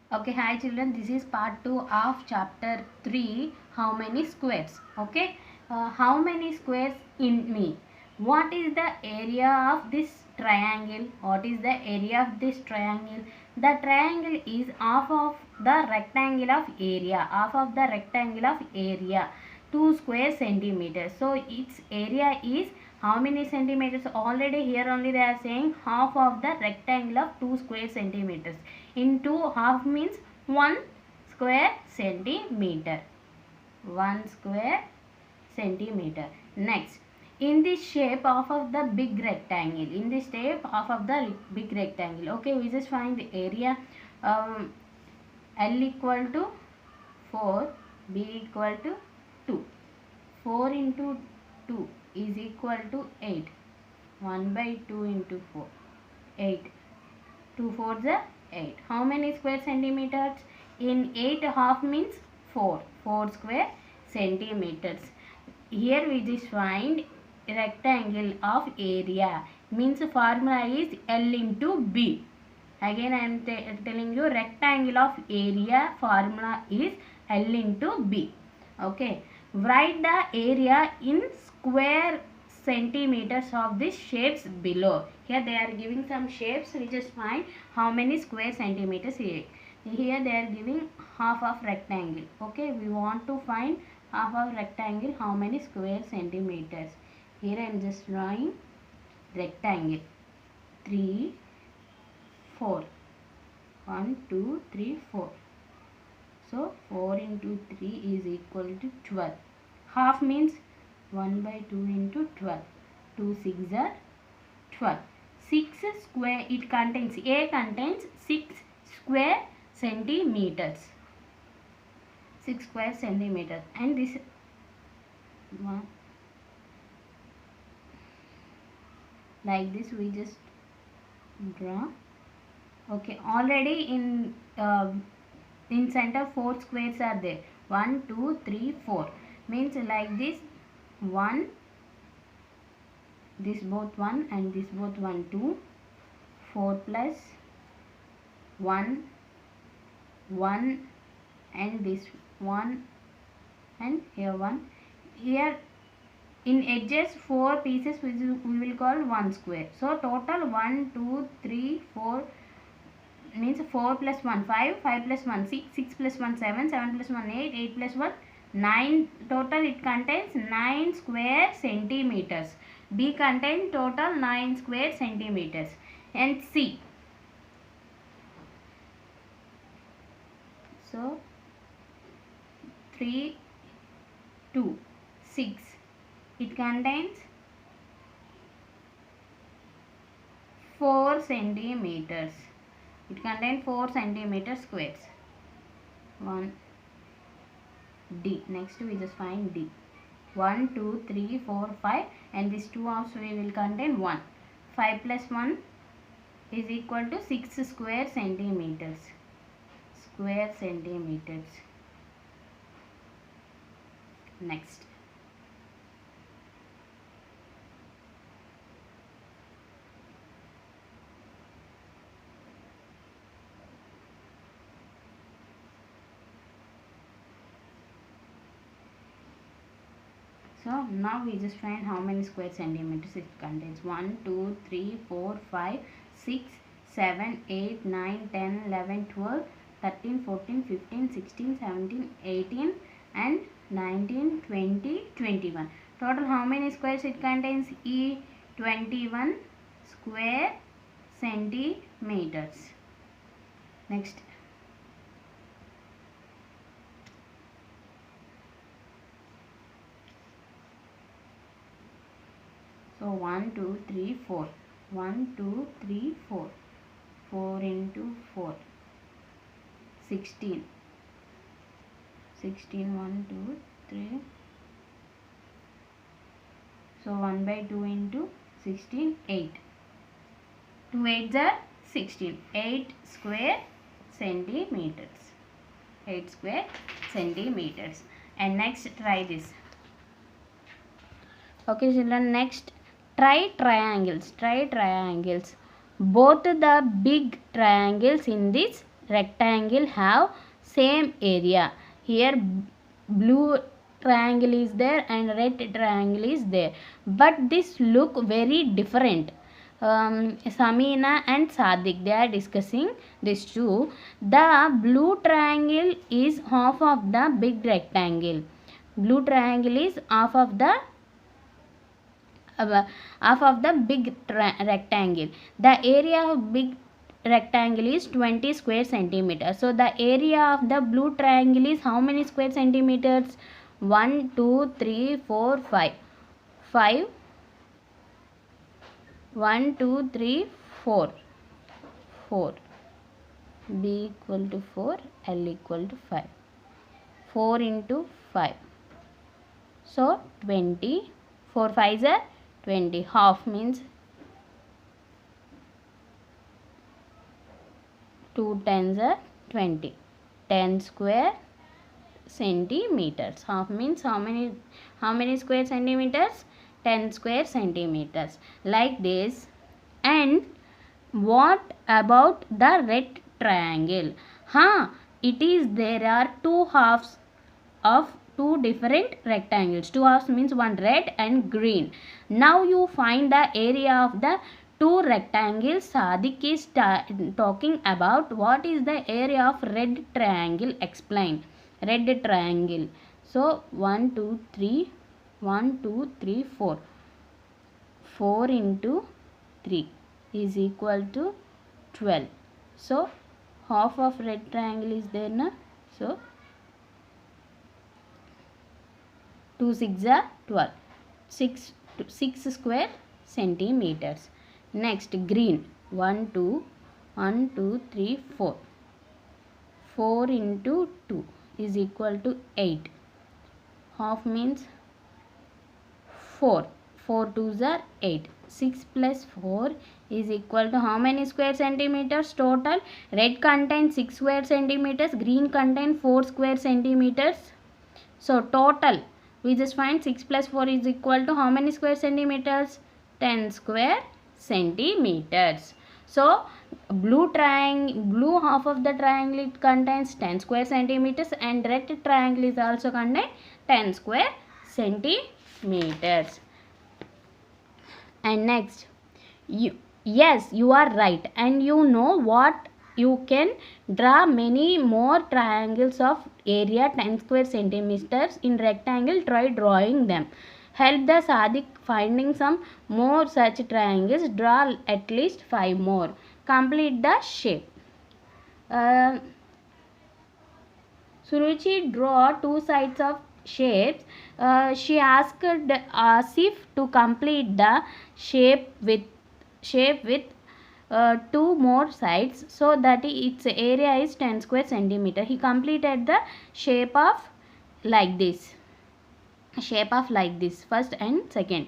Okay, hi children, this is part 2 of chapter 3, how many squares. Okay, how many squares in me? What is the area of this triangle? What is the area of this triangle? The triangle is half of the rectangle of area, half of the rectangle of area, 2 square centimeters. So its area is how many centimeters? Already here only they are saying half of the rectangle of 2 square centimeters. Into half means 1 square centimeter. 1 square centimeter. Next, in the shape of the big rectangle. In the shape of the big rectangle. Okay, we just find the area. L equal to 4, B equal to 2. 4 into 2 is equal to 8. 1 by 2 into 4. 8. 2 fours are 8. How many square centimeters? In 8 half means 4. 4 square centimeters. Here we just find rectangle of area. Means formula is L into B. Again I am telling you rectangle of area formula is L into B. Okay. Write the area in square centimeters of the shapes below. Here they are giving some shapes. We just find how many square centimeters here. Here they are giving half of rectangle. Okay. We want to find half of rectangle how many square centimeters. Here I am just drawing rectangle. 3, 4. 1, 2, 3, 4. So 4 into 3 is equal to 12. Half means 1 by 2 into 12. 2 6 are 12. 6 square, it contains, A contains 6 square centimeters. 6 square centimeters. And this one, like this we just draw. Okay, already in center 4 squares are there. 1, 2, 3, 4. Means like this 1, this both 1 and this both 1, 2. 4 plus 1, 1 and this 1 and here 1. Here in edges 4 pieces which we will call 1 square. So total 1, 2, 3, 4 means 4 plus 1 5, 5 plus 1 6, 6 plus 1 7, 7 plus 1 8, 8 plus 1 9. Total it contains 9 square centimeters. B contains total 9 square centimeters. And C. So 3, 2, 6. It contains 4 centimeters. It contains 4 centimeter squares. 1. D. Next we just find D. 1, 2, 3, 4, 5 and these two also we will contain 1. 5 plus 1 is equal to 6 square centimeters. Square centimeters. Next. So now we just find how many square centimeters it contains. 1, 2, 3, 4, 5, 6, 7, 8, 9, 10, 11, 12, 13, 14, 15, 16, 17, 18 and 19, 20, 21. Total how many squares it contains? 21 square centimeters. Next. So 1, 2, 3, 4. 1, 2, 3, 4. 4 into 4. 16. 16, 1, 2, 3. So 1 by 2 into 16, 8. 2 8s are 16. 8 square centimeters. 8 square centimeters. And next try this. Okay children, next try triangles. Try triangles. Both the big triangles in this rectangle have same area. Here blue triangle is there and red triangle is there, but this look very different. Samina and Sadiq, they are discussing this too. The blue triangle is half of the big rectangle. Blue triangle is half of the big rectangle. The area of big rectangle is 20 square centimeters. So the area of the blue triangle is how many square centimeters? 1 2 3 4 5 5 1 2 3 4 4 b equal to 4, l equal to 5, 4 into 5, so 20, 4 5s are 20, half means 2 tens are 20, 10 square centimeters. Half means how many square centimeters? 10 square centimeters. Like this. And what about the red triangle? It is, there are two halves of two different rectangles. Two halves means one red and green. Now you find the area of the two rectangles. Sadiq is talking about what is the area of red triangle. Explain. Red triangle. So 1 2 3 1 2 3 4 4 into 3 is equal to 12. So half of red triangle is there na. So 2 6 are 12, 6 square centimeters. Next green. 1 2 3 4 4 into 2 is equal to 8. Half means 4, 4 2s are 8, 6 plus 4 is equal to how many square centimeters total? Red contains 6 square centimeters, green contains 4 square centimeters. So total we just find 6 plus 4 is equal to how many square centimeters? 10 square centimeters. So blue half of the triangle, it contains 10 square centimeters, and red triangle is also contain 10 square centimeters. And next, yes, you are right, and you know what, you can draw many more triangles of area 10 square centimeters in rectangle. Try drawing them. Help the Sadiq finding some more such triangles. Draw at least 5 more. Complete the shape. Suruchi draw two sides of shapes. She asked Asif to complete the shape with 2 more sides, so that its area is 10 square centimeter. He completed the shape of like this. First and second.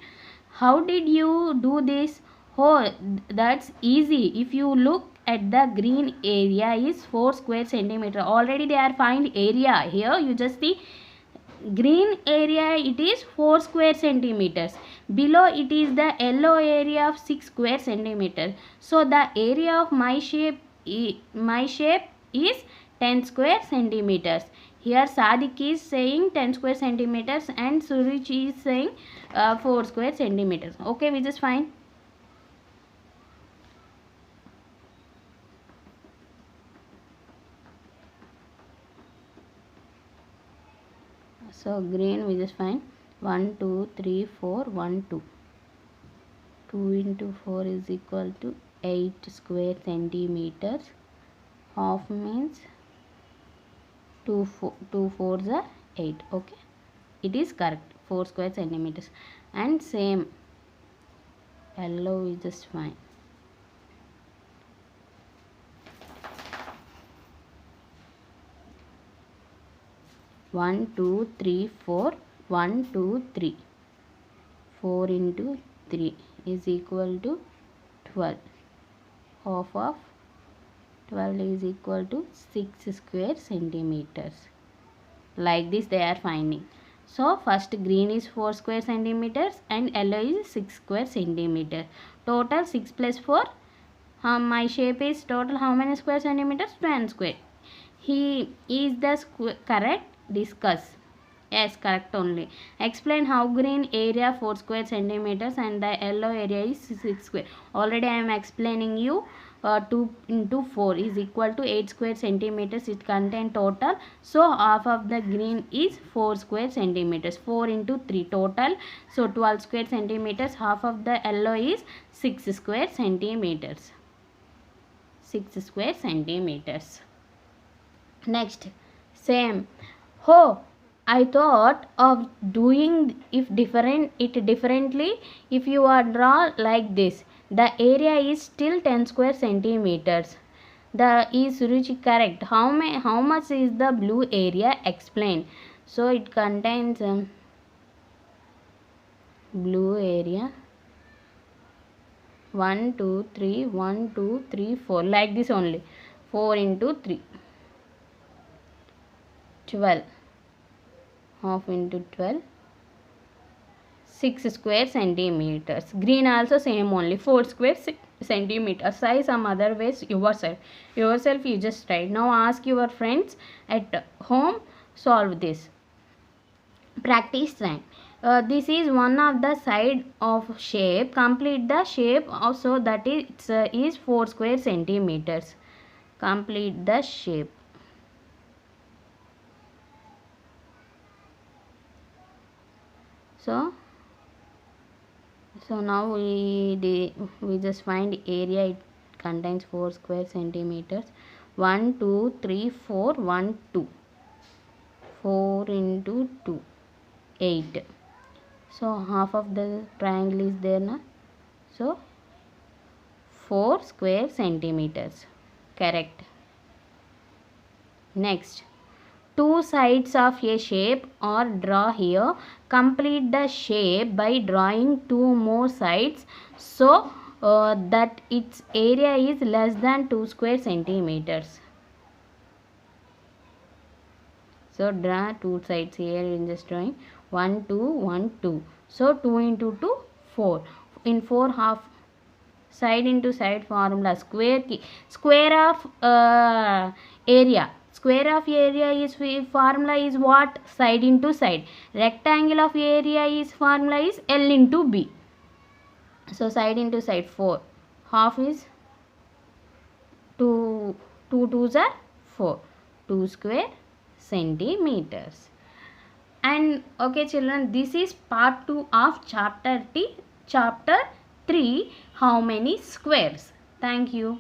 How did you do this? Oh, that's easy. If you look at the green area is 4 square centimeter. Already they are find area. Here you just see green area, it is 4 square centimeters. Below it is the yellow area of 6 square centimeters. So the area of my shape is 10 square centimeters. Here Sadiq is saying 10 square centimeters and Suruchi is saying 4 square centimeters. Okay, we just find. So green we just find 1 2 3 4 1 2. 2 into 4 is equal to 8 square centimeters. Half means 2 fours are 8. Okay, it is correct, 4 square centimeters. And same yellow is just fine. One, 2, 3, 4. 1, 2, 3. 4 into 3 is equal to 12. Half of 12 is equal to 6 square centimeters. Like this they are finding. So first green is 4 square centimeters and yellow is 6 square centimeters. Total 6 plus 4 My shape is total how many square centimeters? 10 square. He is the correct. Discuss. Yes, correct only. Explain how green area 4 square centimeters and the yellow area is 6 square. Already I am explaining you. 2 into 4 is equal to 8 square centimeters. It contains total. So half of the green is 4 square centimeters. 4 into 3 total. So 12 square centimeters. Half of the yellow is 6 square centimeters. 6 square centimeters. Next, same. Oh, I thought of doing it differently. If you are draw like this, the area is still 10 square centimeters. The is Ruchi correct? How much is the blue area? Explain. So it contains blue area 1 2 3 1 2 3 4 like this only. 4 into 3 12. Half into 12 6 square centimeters. Green also same only 4 square centimeters. Try some other ways yourself you just try. Now ask your friends at home, solve this. Practice time. This is one of the side of shape. Complete the shape also, that is 4 square centimeters. Complete the shape. So now we just find area. It contains 4 square centimeters. 1 2 3 4 1 2 4 into 2 8. So half of the triangle is there na. So 4 square centimeters. Correct. Next, two sides of a shape are drawn here. Complete the shape by drawing two more sides so that its area is less than 2 square centimeters. So draw two sides here in this drawing. 1 2 1 2. So 2 into 2 4. In 4 half side into side formula. Square of area. Square of area is formula is what? Side into side. Rectangle of area is formula is L into B. So side into side 4. Half is 2 2s are 4. 2 square centimeters. And okay children, this is part 2 of chapter 3. How many squares? Thank you.